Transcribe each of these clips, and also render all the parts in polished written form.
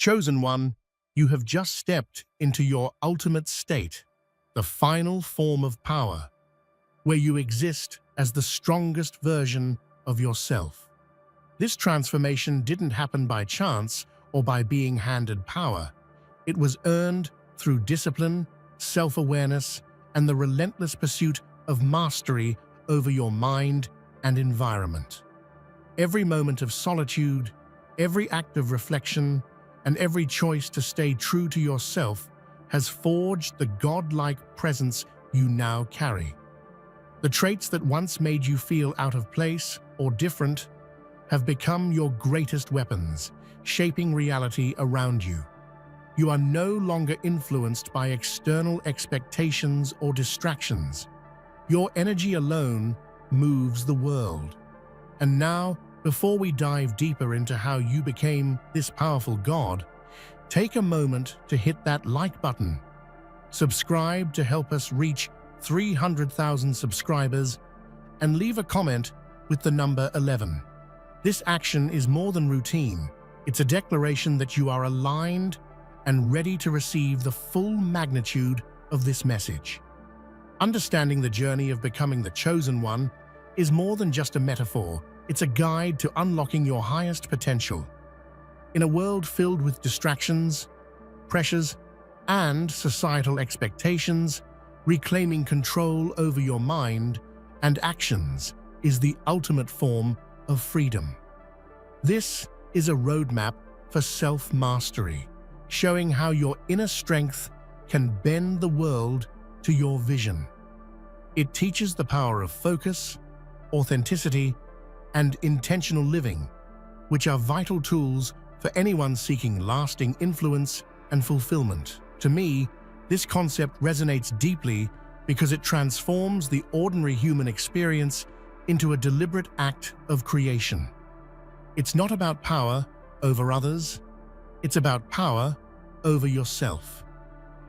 Chosen One, you have just stepped into your ultimate state, the final form of power, where you exist as the strongest version of yourself. This transformation didn't happen by chance or by being handed power. It was earned through discipline, self-awareness, and the relentless pursuit of mastery over your mind and environment. Every moment of solitude, every act of reflection, and every choice to stay true to yourself has forged the godlike presence you now carry. The traits that once made you feel out of place or different have become your greatest weapons, shaping reality around you. You are no longer influenced by external expectations or distractions. Your energy alone moves the world. And now, before we dive deeper into how you became this powerful god, take a moment to hit that like button. Subscribe to help us reach 300,000 subscribers, and leave a comment with the number 11. This action is more than routine. It's a declaration that you are aligned and ready to receive the full magnitude of this message. Understanding the journey of becoming the Chosen One is more than just a metaphor. It's a guide to unlocking your highest potential. In a world filled with distractions, pressures, and societal expectations, reclaiming control over your mind and actions is the ultimate form of freedom. This is a roadmap for self-mastery, showing how your inner strength can bend the world to your vision. It teaches the power of focus, authenticity, and intentional living, which are vital tools for anyone seeking lasting influence and fulfillment. To me, this concept resonates deeply because it transforms the ordinary human experience into a deliberate act of creation. It's not about power over others, it's about power over yourself.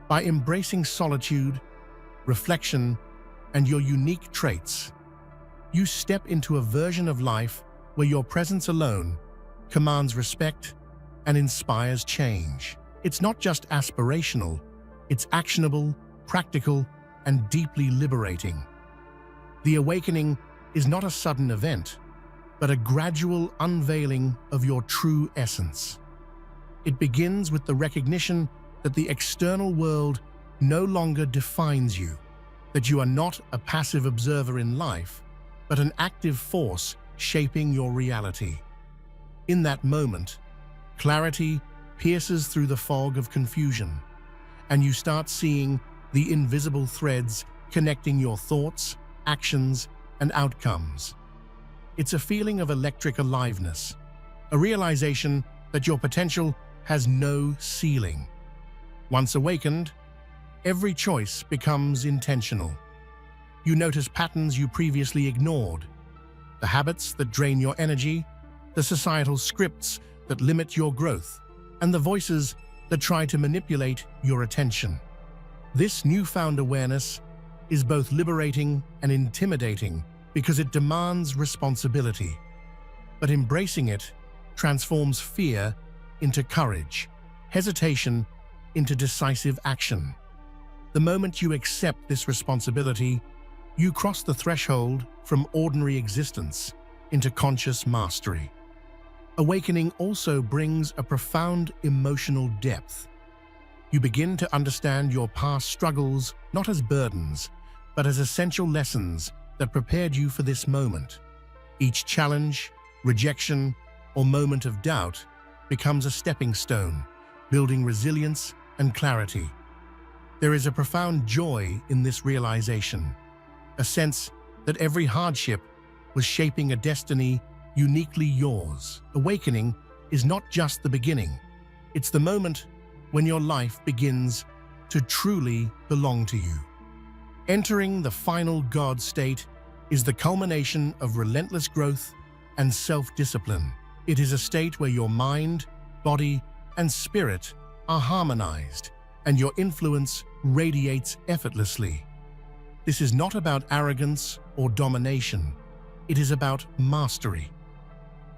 By embracing solitude, reflection, and your unique traits, you step into a version of life where your presence alone commands respect and inspires change. It's not just aspirational, it's actionable, practical, and deeply liberating. The awakening is not a sudden event, but a gradual unveiling of your true essence. It begins with the recognition that the external world no longer defines you, that you are not a passive observer in life, but an active force shaping your reality. In that moment, clarity pierces through the fog of confusion, and you start seeing the invisible threads connecting your thoughts, actions, and outcomes. It's a feeling of electric aliveness, a realization that your potential has no ceiling. Once awakened, every choice becomes intentional. You notice patterns you previously ignored, the habits that drain your energy, the societal scripts that limit your growth, and the voices that try to manipulate your attention. This newfound awareness is both liberating and intimidating because it demands responsibility. But embracing it transforms fear into courage, hesitation into decisive action. The moment you accept this responsibility, you cross the threshold from ordinary existence into conscious mastery. Awakening also brings a profound emotional depth. You begin to understand your past struggles not as burdens, but as essential lessons that prepared you for this moment. Each challenge, rejection, or moment of doubt becomes a stepping stone, building resilience and clarity. There is a profound joy in this realization, a sense that every hardship was shaping a destiny uniquely yours. Awakening is not just the beginning, it's the moment when your life begins to truly belong to you. Entering the final God state is the culmination of relentless growth and self-discipline. It is a state where your mind, body, and spirit are harmonized, and your influence radiates effortlessly. This is not about arrogance or domination. It is about mastery.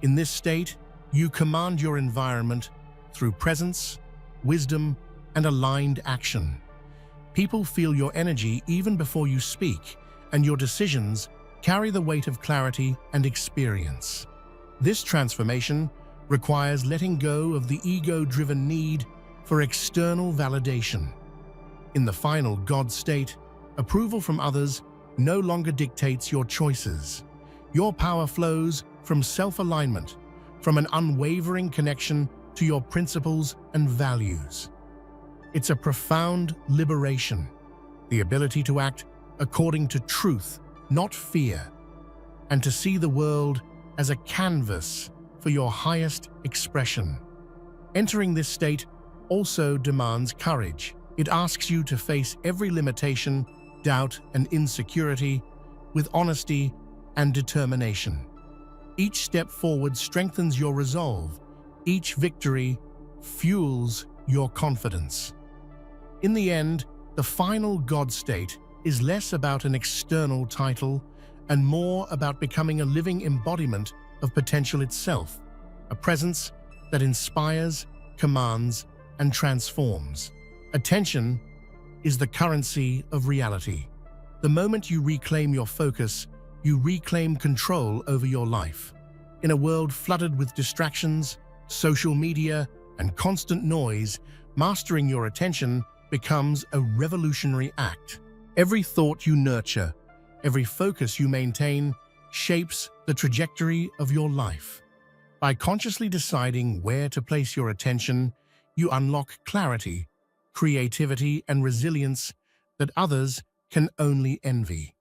In this state, you command your environment through presence, wisdom, and aligned action. People feel your energy even before you speak, and your decisions carry the weight of clarity and experience. This transformation requires letting go of the ego-driven need for external validation. In the final God state, approval from others no longer dictates your choices. Your power flows from self-alignment, from an unwavering connection to your principles and values. It's a profound liberation, the ability to act according to truth, not fear, and to see the world as a canvas for your highest expression. Entering this state also demands courage. It asks you to face every limitation, doubt, and insecurity with honesty and determination. Each step forward strengthens your resolve. Each victory fuels your confidence. In the end, the final God state is less about an external title and more about becoming a living embodiment of potential itself, a presence that inspires, commands, and transforms. Attention is the currency of reality. The moment you reclaim your focus, you reclaim control over your life. In a world flooded with distractions, social media, and constant noise, mastering your attention becomes a revolutionary act. Every thought you nurture, every focus you maintain, shapes the trajectory of your life. By consciously deciding where to place your attention, you unlock clarity, creativity, and resilience that others can only envy.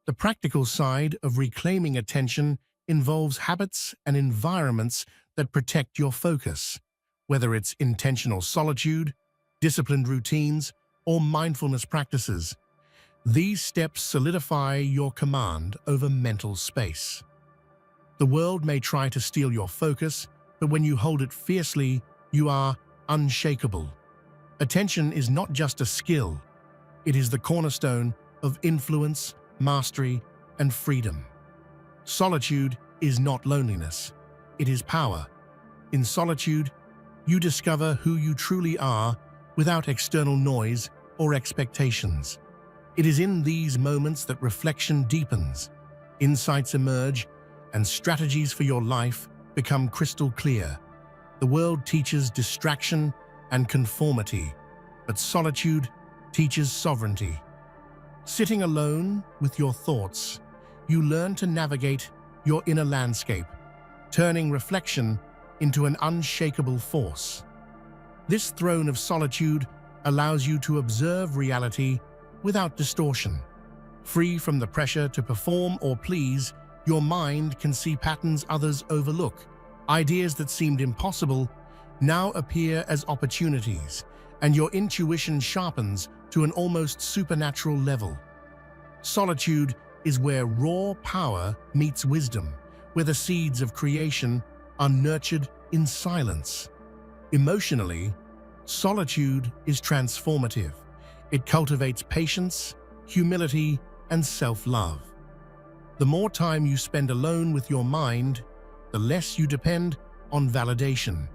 The practical side of reclaiming attention involves habits and environments that protect your focus, whether it's intentional solitude, disciplined routines, or mindfulness practices. These steps solidify your command over mental space. The world may try to steal your focus, but when you hold it fiercely, you are unshakable. Attention is not just a skill, it is the cornerstone of influence, mastery, and freedom. Solitude is not loneliness, it is power. In solitude, you discover who you truly are without external noise or expectations. It is in these moments that reflection deepens, insights emerge, and strategies for your life become crystal clear. The world teaches distraction and conformity, but solitude teaches sovereignty. Sitting alone with your thoughts, you learn to navigate your inner landscape, turning reflection into an unshakable force. This throne of solitude allows you to observe reality without distortion. Free from the pressure to perform or please, your mind can see patterns others overlook. Ideas that seemed impossible now appear as opportunities, and your intuition sharpens to an almost supernatural level. Solitude is where raw power meets wisdom, where the seeds of creation are nurtured in silence. Emotionally, solitude is transformative. It cultivates patience, humility, and self-love. The more time you spend alone with your mind, the less you depend on validation,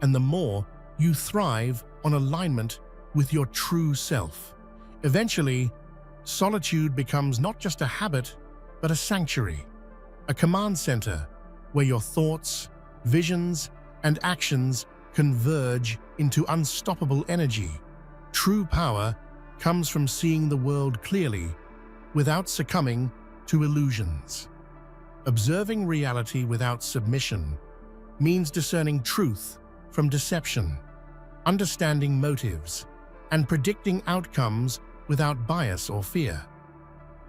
and the more you thrive on alignment with your true self. Eventually, solitude becomes not just a habit, but a sanctuary, a command center where your thoughts, visions, and actions converge into unstoppable energy. True power comes from seeing the world clearly without succumbing to illusions. Observing reality without submission means discerning truth from deception, understanding motives, and predicting outcomes without bias or fear.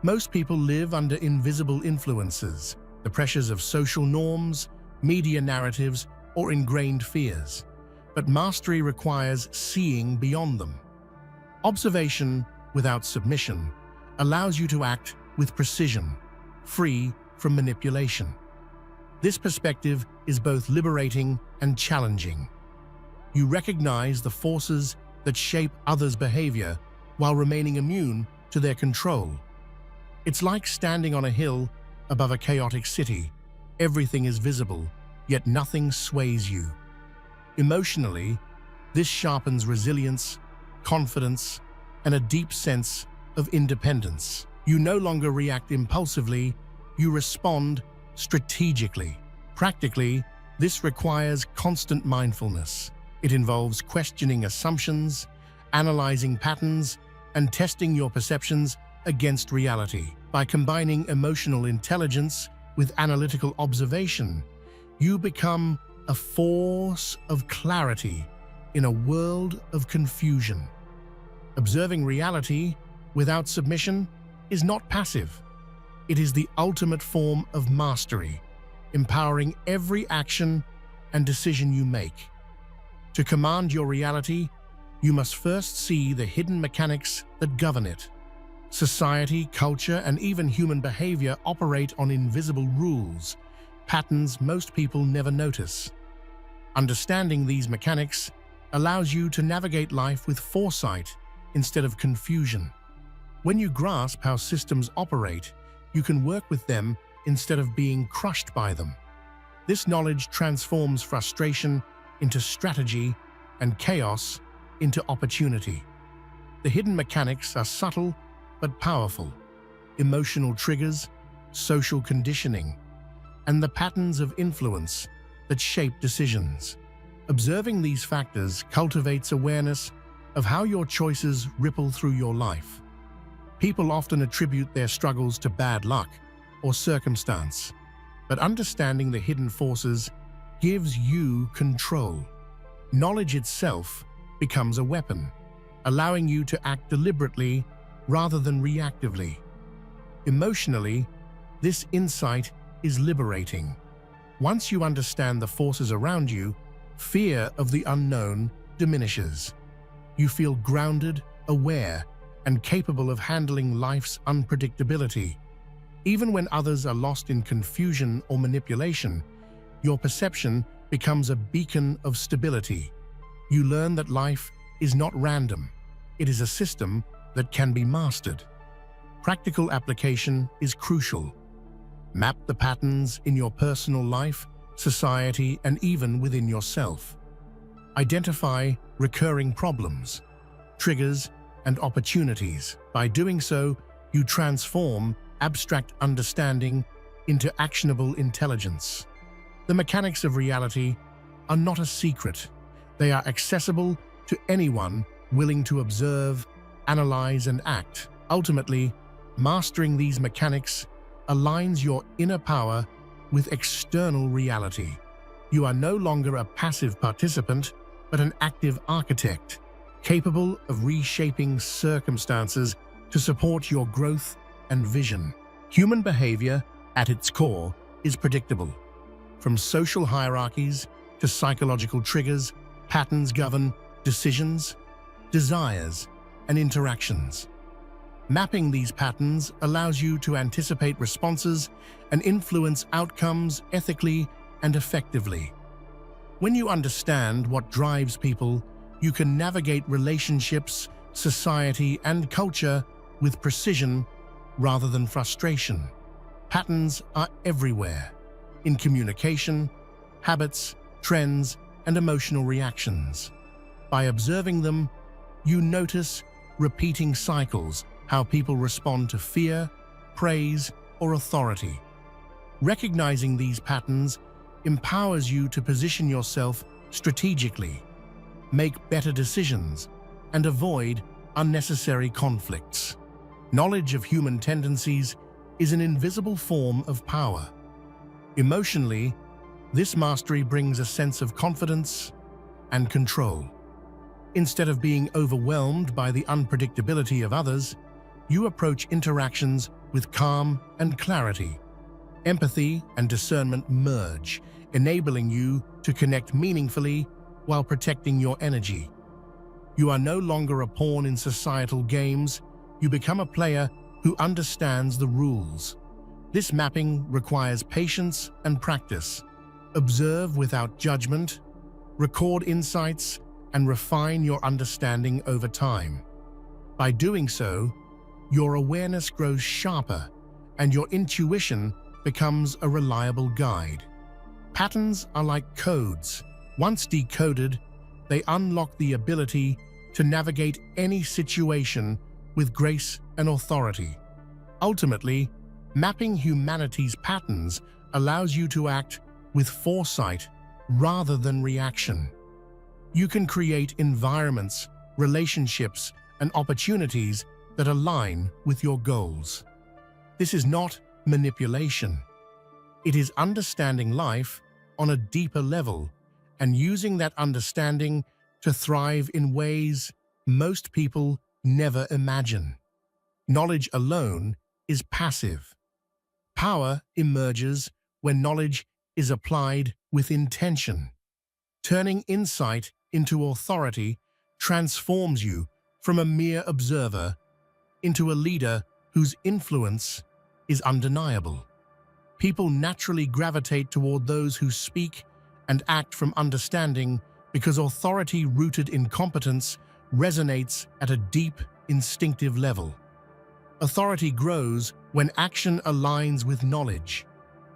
Most people live under invisible influences, the pressures of social norms, media narratives, or ingrained fears. But mastery requires seeing beyond them. Observation without submission allows you to act with precision, free from manipulation. This perspective is both liberating and challenging. You recognize the forces that shape others' behavior while remaining immune to their control. It's like standing on a hill above a chaotic city. Everything is visible, yet nothing sways you. Emotionally, this sharpens resilience, confidence, and a deep sense of independence. You no longer react impulsively, you respond strategically. Practically, this requires constant mindfulness. It involves questioning assumptions, analyzing patterns, and testing your perceptions against reality. By combining emotional intelligence with analytical observation, you become a force of clarity in a world of confusion. Observing reality without submission is not passive. It is the ultimate form of mastery, empowering every action and decision you make. To command your reality, you must first see the hidden mechanics that govern it. Society, culture, and even human behavior operate on invisible rules, patterns most people never notice. Understanding these mechanics allows you to navigate life with foresight instead of confusion. When you grasp how systems operate, you can work with them instead of being crushed by them. This knowledge transforms frustration into strategy and chaos into opportunity. The hidden mechanics are subtle but powerful: emotional triggers, social conditioning, and the patterns of influence that shape decisions. Observing these factors cultivates awareness of how your choices ripple through your life. People often attribute their struggles to bad luck or circumstance, but understanding the hidden forces gives you control. Knowledge itself becomes a weapon, allowing you to act deliberately rather than reactively. Emotionally, this insight is liberating. Once you understand the forces around you, fear of the unknown diminishes. You feel grounded, aware, and capable of handling life's unpredictability. Even when others are lost in confusion or manipulation, your perception becomes a beacon of stability. You learn that life is not random. It is a system that can be mastered. Practical application is crucial. Map the patterns in your personal life, society, and even within yourself. Identify recurring problems, triggers, and opportunities. By doing so, you transform abstract understanding into actionable intelligence. The mechanics of reality are not a secret. They are accessible to anyone willing to observe, analyze, and act. Ultimately, mastering these mechanics aligns your inner power with external reality. You are no longer a passive participant, but an active architect, capable of reshaping circumstances to support your growth and vision. Human behavior, at its core, is predictable. From social hierarchies to psychological triggers, patterns govern decisions, desires, and interactions. Mapping these patterns allows you to anticipate responses and influence outcomes ethically and effectively. When you understand what drives people, you can navigate relationships, society, and culture with precision rather than frustration. Patterns are everywhere, in communication, habits, trends, and emotional reactions. By observing them, you notice repeating cycles, how people respond to fear, praise, or authority. Recognizing these patterns empowers you to position yourself strategically, make better decisions, and avoid unnecessary conflicts. Knowledge of human tendencies is an invisible form of power. Emotionally, this mastery brings a sense of confidence and control. Instead of being overwhelmed by the unpredictability of others, you approach interactions with calm and clarity. Empathy and discernment merge, enabling you to connect meaningfully while protecting your energy. You are no longer a pawn in societal games. You become a player who understands the rules. This mapping requires patience and practice. Observe without judgment, record insights, and refine your understanding over time. By doing so, your awareness grows sharper and your intuition becomes a reliable guide. Patterns are like codes, Once decoded, they unlock the ability to navigate any situation with grace and authority. Ultimately, mapping humanity's patterns allows you to act with foresight rather than reaction. You can create environments, relationships, and opportunities that align with your goals. This is not manipulation. It is understanding life on a deeper level and using that understanding to thrive in ways most people never imagine. Knowledge alone is passive. Power emerges when knowledge is applied with intention. Turning insight into authority transforms you from a mere observer into a leader whose influence is undeniable. People naturally gravitate toward those who speak and act from understanding because authority rooted in competence resonates at a deep, instinctive level. Authority grows when action aligns with knowledge.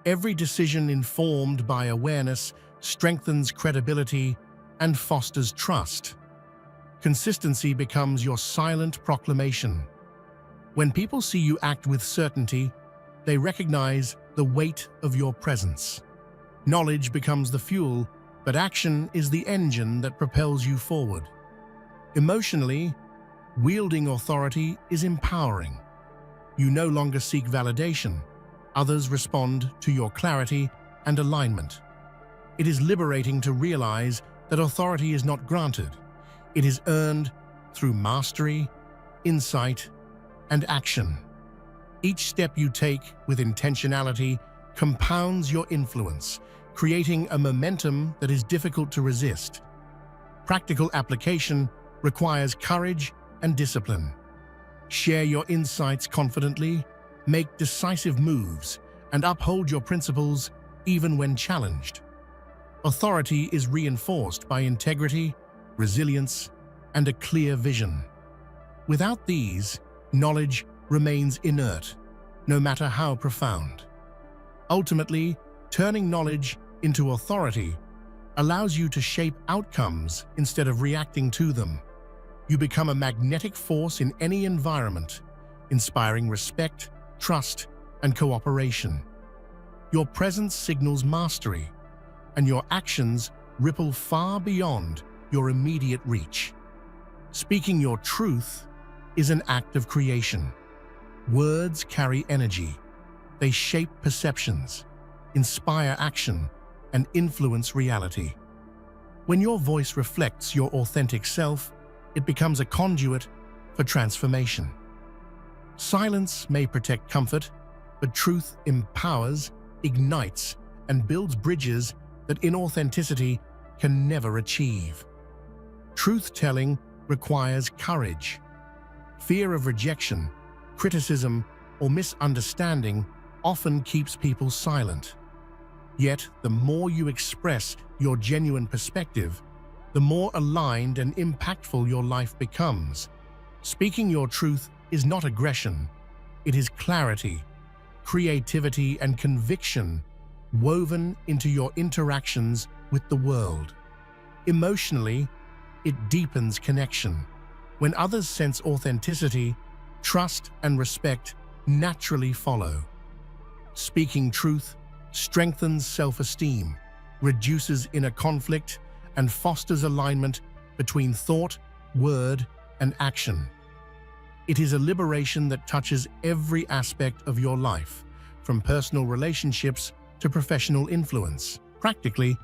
Every decision informed by awareness strengthens credibility and fosters trust. Consistency becomes your silent proclamation. When people see you act with certainty, they recognize the weight of your presence. Knowledge becomes the fuel, but action is the engine that propels you forward. Emotionally, wielding authority is empowering. You no longer seek validation. Others respond to your clarity and alignment. It is liberating to realize that authority is not granted. It is earned through mastery, insight, and action. Each step you take with intentionality compounds your influence, creating a momentum that is difficult to resist. Practical application requires courage and discipline. Share your insights confidently, make decisive moves, and uphold your principles even when challenged. Authority is reinforced by integrity, resilience, and a clear vision. Without these, knowledge remains inert, no matter how profound. Ultimately, turning knowledge into authority allows you to shape outcomes instead of reacting to them. You become a magnetic force in any environment, inspiring respect, trust, and cooperation. Your presence signals mastery, and your actions ripple far beyond your immediate reach. Speaking your truth is an act of creation. Words carry energy. They shape perceptions, inspire action, and influence reality. When your voice reflects your authentic self, it becomes a conduit for transformation. Silence may protect comfort, but truth empowers, ignites, and builds bridges that inauthenticity can never achieve. Truth-telling requires courage. Fear of rejection, criticism, or misunderstanding often keeps people silent. Yet, the more you express your genuine perspective, the more aligned and impactful your life becomes. Speaking your truth is not aggression, it is clarity, creativity, and conviction woven into your interactions with the world. Emotionally, it deepens connection. When others sense authenticity, trust and respect naturally follow. Speaking truth strengthens self-esteem, reduces inner conflict, and fosters alignment between thought, word, and action. It is a liberation that touches every aspect of your life, from personal relationships to professional influence. Practically,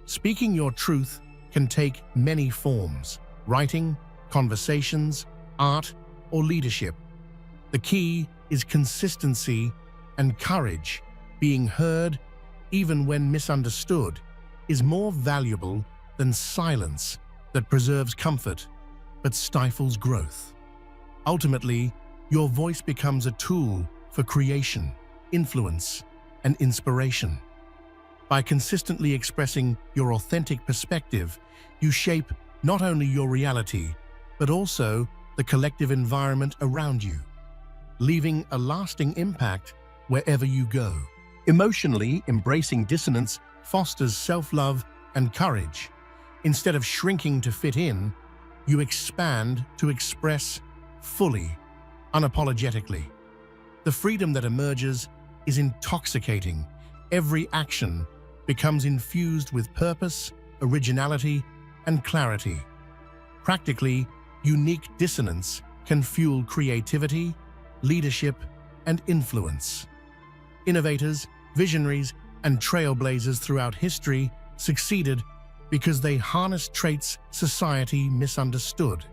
speaking your truth can take many forms: writing, conversations, art, or leadership. The key is consistency and courage. Being heard, even when misunderstood, is more valuable than silence that preserves comfort but stifles growth. Ultimately, your voice becomes a tool for creation, influence, and inspiration. By consistently expressing your authentic perspective, you shape not only your reality, but also the collective environment around you, leaving a lasting impact wherever you go. Emotionally, embracing dissonance fosters self-love and courage. Instead of shrinking to fit in, you expand to express fully, unapologetically. The freedom that emerges is intoxicating. Every action becomes infused with purpose, originality, and clarity. Practically, unique dissonance can fuel creativity, leadership, and influence. Innovators, visionaries, and trailblazers throughout history succeeded because they harnessed traits society misunderstood.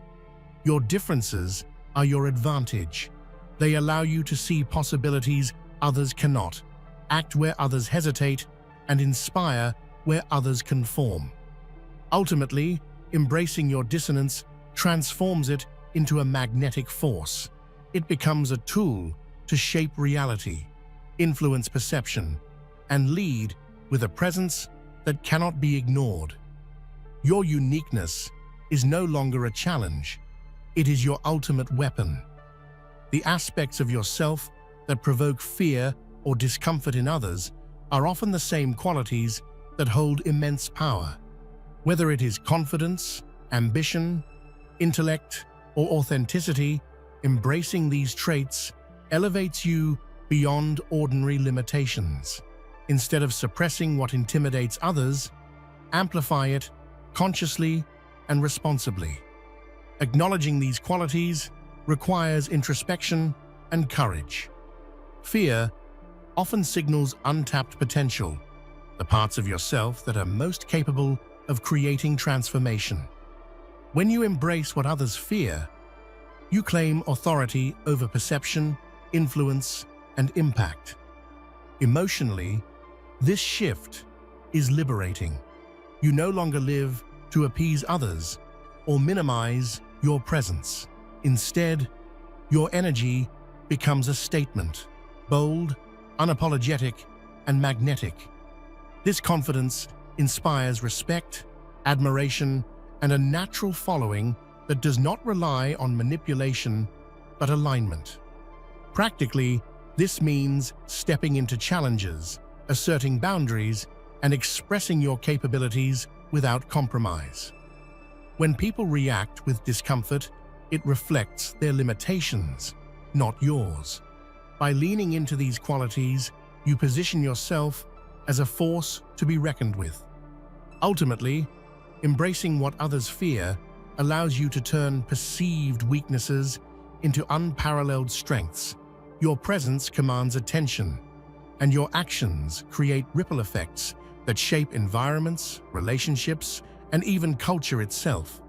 Your differences are your advantage. They allow you to see possibilities others cannot, act where others hesitate, and inspire where others conform. Ultimately, embracing your dissonance transforms it into a magnetic force. It becomes a tool to shape reality, influence perception, and lead with a presence that cannot be ignored. Your uniqueness is no longer a challenge. It is your ultimate weapon. The aspects of yourself that provoke fear or discomfort in others are often the same qualities that hold immense power. Whether it is confidence, ambition, intellect, or authenticity, embracing these traits elevates you beyond ordinary limitations. Instead of suppressing what intimidates others, amplify it consciously and responsibly. Acknowledging these qualities requires introspection and courage. Fear often signals untapped potential, the parts of yourself that are most capable of creating transformation. When you embrace what others fear, you claim authority over perception, influence, and impact. Emotionally, this shift is liberating. You no longer live to appease others or minimize your presence. Instead, your energy becomes a statement, bold, unapologetic, and magnetic. This confidence inspires respect, admiration, and a natural following that does not rely on manipulation but alignment. Practically, this means stepping into challenges, asserting boundaries, and expressing your capabilities without compromise. When people react with discomfort, it reflects their limitations, not yours. By leaning into these qualities, you position yourself as a force to be reckoned with. Ultimately, embracing what others fear allows you to turn perceived weaknesses into unparalleled strengths. Your presence commands attention, and your actions create ripple effects that shape environments, relationships, and even culture itself.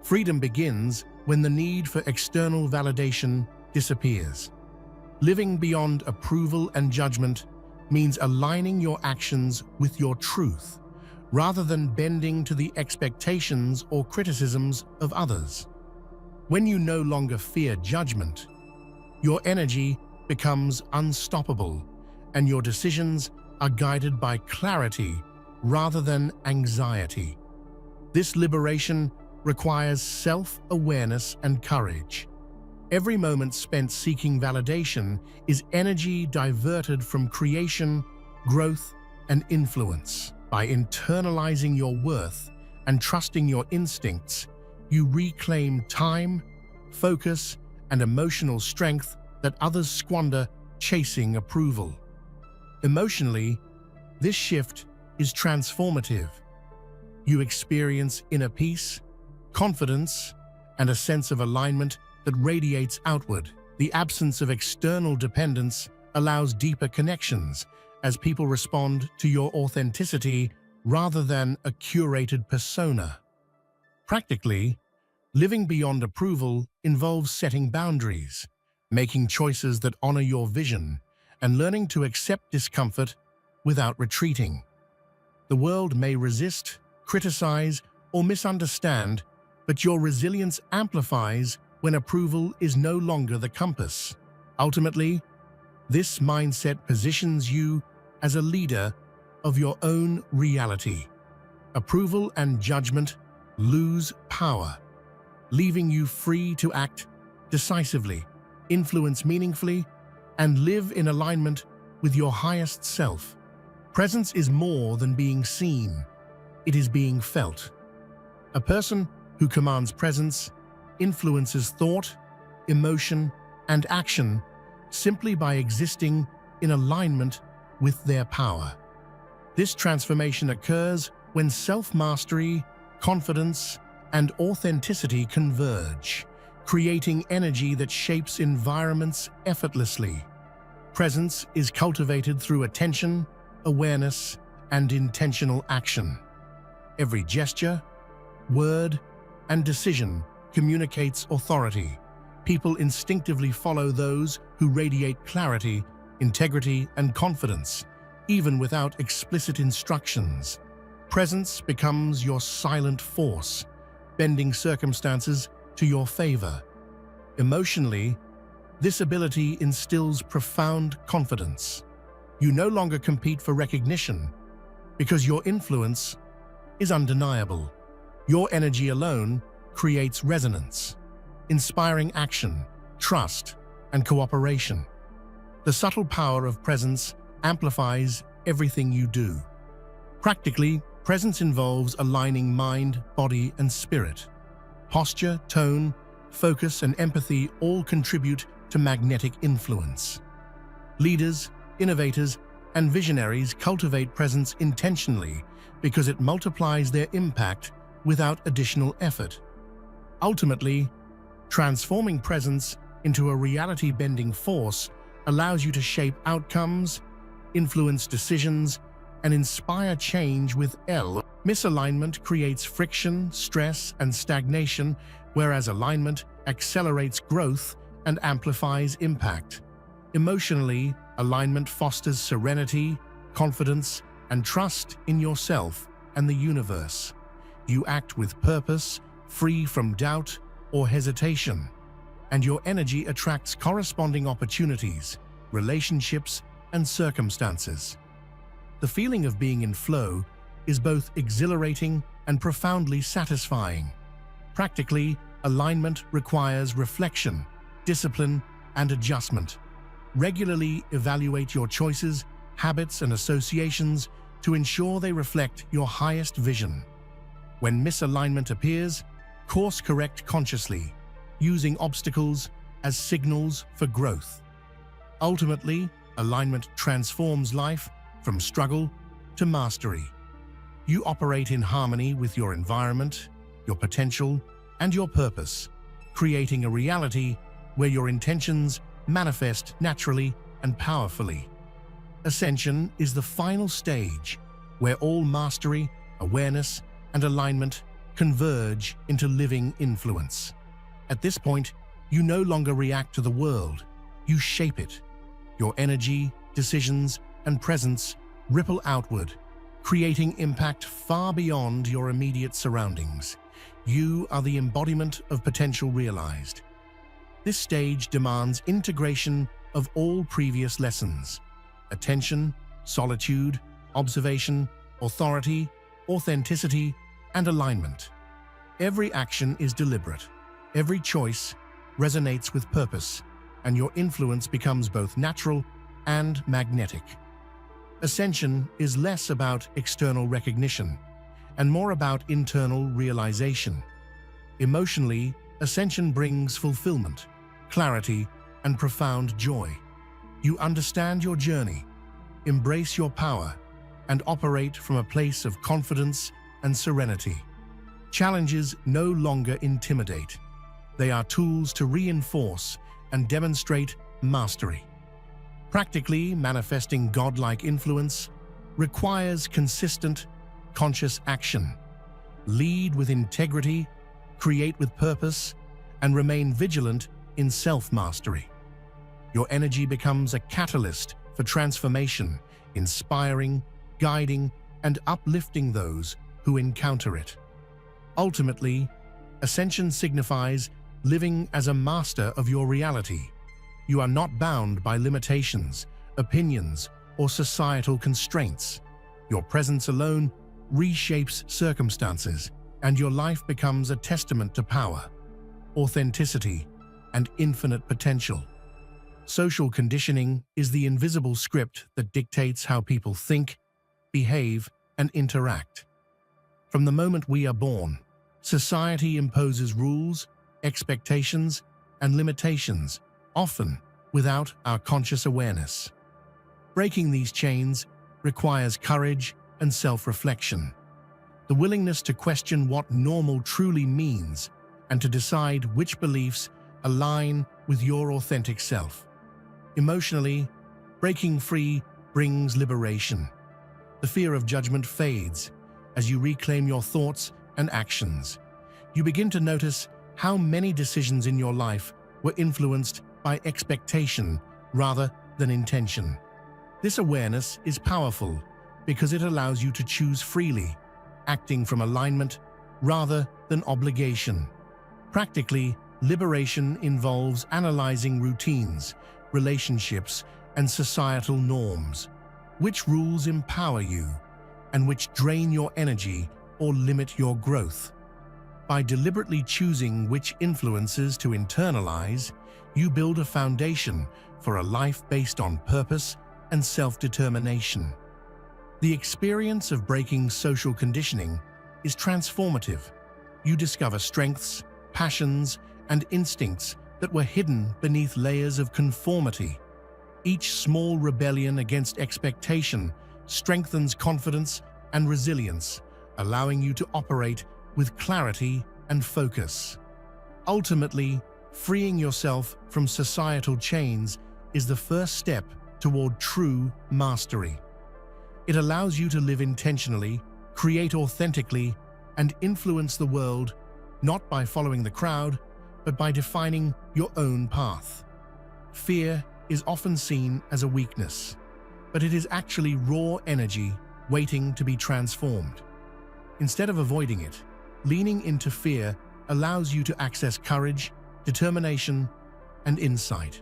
Freedom begins when the need for external validation disappears. Living beyond approval and judgment means aligning your actions with your truth, rather than bending to the expectations or criticisms of others. When you no longer fear judgment, your energy becomes unstoppable, and your decisions are guided by clarity rather than anxiety. This liberation requires self-awareness and courage. Every moment spent seeking validation is energy diverted from creation, growth, and influence. By internalizing your worth and trusting your instincts, you reclaim time, focus, and emotional strength that others squander chasing approval. Emotionally, this shift is transformative. You experience inner peace, confidence, and a sense of alignment that radiates outward. The absence of external dependence allows deeper connections as people respond to your authenticity rather than a curated persona. Practically, living beyond approval involves setting boundaries, making choices that honor your vision, and learning to accept discomfort without retreating. The world may resist, criticize, or misunderstand, but your resilience amplifies when approval is no longer the compass. Ultimately, this mindset positions you as a leader of your own reality. Approval and judgment lose power, leaving you free to act decisively, influence meaningfully, and live in alignment with your highest self. Presence is more than being seen. It is being felt. A person who commands presence influences thought, emotion, and action simply by existing in alignment with their power. This transformation occurs when self-mastery, confidence, and authenticity converge, creating energy that shapes environments effortlessly. Presence is cultivated through attention, awareness, and intentional action. Every gesture, word, and decision communicates authority. People instinctively follow those who radiate clarity, integrity, and confidence, even without explicit instructions. Presence becomes your silent force, bending circumstances to your favor. Emotionally, this ability instills profound confidence. You no longer compete for recognition because your influence is undeniable. Your energy alone creates resonance, inspiring action, trust, and cooperation. The subtle power of presence amplifies everything you do. Practically, presence involves aligning mind, body, and spirit. Posture, tone, focus, and empathy all contribute to magnetic influence. Leaders, innovators, and visionaries cultivate presence intentionally because it multiplies their impact without additional effort. Ultimately, transforming presence into a reality-bending force allows you to shape outcomes, influence decisions, and inspire change with L. Misalignment creates friction, stress, and stagnation, whereas alignment accelerates growth and amplifies impact. Emotionally, alignment fosters serenity, confidence, and trust in yourself and the universe. You act with purpose, free from doubt or hesitation, and your energy attracts corresponding opportunities, relationships, and circumstances. The feeling of being in flow is both exhilarating and profoundly satisfying. Practically, alignment requires reflection, discipline, and adjustment. Regularly evaluate your choices, habits, and associations to ensure they reflect your highest vision. When misalignment appears, course correct consciously, using obstacles as signals for growth. Ultimately, alignment transforms life from struggle to mastery. You operate in harmony with your environment, your potential, and your purpose, creating a reality where your intentions manifest naturally and powerfully. Ascension is the final stage where all mastery, awareness, and alignment converge into living influence. At this point, you no longer react to the world, you shape it. Your energy, decisions, and presence ripple outward, creating impact far beyond your immediate surroundings. You are the embodiment of potential realized. This stage demands integration of all previous lessons: attention, solitude, observation, authority, authenticity, and alignment. Every action is deliberate. Every choice resonates with purpose, and your influence becomes both natural and magnetic. Ascension is less about external recognition and more about internal realization. Emotionally, ascension brings fulfillment, clarity, and profound joy. You understand your journey, embrace your power, and operate from a place of confidence and serenity. Challenges no longer intimidate. They are tools to reinforce and demonstrate mastery. Practically, manifesting godlike influence requires consistent, conscious action. Lead with integrity, create with purpose, and remain vigilant in self-mastery. Your energy becomes a catalyst for transformation, inspiring, guiding, and uplifting those who encounter it. Ultimately, ascension signifies living as a master of your reality. You are not bound by limitations, opinions, or societal constraints. Your presence alone reshapes circumstances, and your life becomes a testament to power, authenticity, and infinite potential. Social conditioning is the invisible script that dictates how people think, behave, and interact. From the moment we are born, Society imposes rules, expectations, and limitations, often without our conscious awareness. Breaking these chains requires courage and self-reflection, the willingness to question what normal truly means and to decide which beliefs align with your authentic self. Emotionally, breaking free brings liberation. The fear of judgment fades as you reclaim your thoughts and actions. You begin to notice how many decisions in your life were influenced by expectation rather than intention. This awareness is powerful because it allows you to choose freely, acting from alignment rather than obligation. Practically, liberation involves analyzing routines, relationships, and societal norms. Which rules empower you and which drain your energy or limit your growth? By deliberately choosing which influences to internalize, you build a foundation for a life based on purpose and self-determination. The experience of breaking social conditioning is transformative. You discover strengths, passions, and instincts that were hidden beneath layers of conformity. Each small rebellion against expectation strengthens confidence and resilience, allowing you to operate with clarity and focus. Ultimately, freeing yourself from societal chains is the first step toward true mastery. It allows you to live intentionally, create authentically, and influence the world, not by following the crowd, but by defining your own path. Fear is often seen as a weakness, but it is actually raw energy waiting to be transformed. Instead of avoiding it, leaning into fear allows you to access courage, determination, and insight.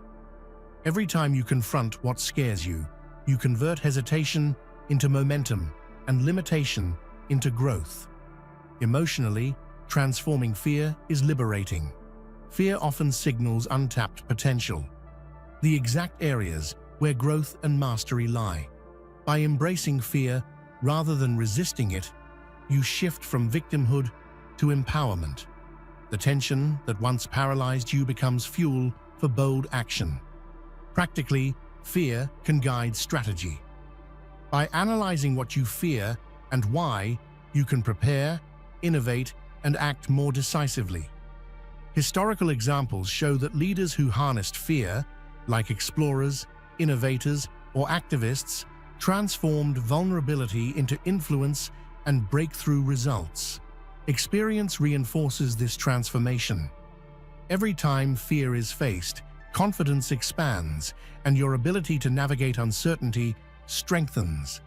Every time you confront what scares you, you convert hesitation into momentum and limitation into growth. Emotionally, transforming fear is liberating. Fear often signals untapped potential, the exact areas where growth and mastery lie. By embracing fear rather than resisting it, you shift from victimhood to empowerment. The tension that once paralyzed you becomes fuel for bold action. Practically, fear can guide strategy. By analyzing what you fear and why, you can prepare, innovate, and act more decisively. Historical examples show that leaders who harnessed fear, like explorers, innovators, or activists, transformed vulnerability into influence and breakthrough results. Experience reinforces this transformation. Every time fear is faced, confidence expands, and your ability to navigate uncertainty strengthens.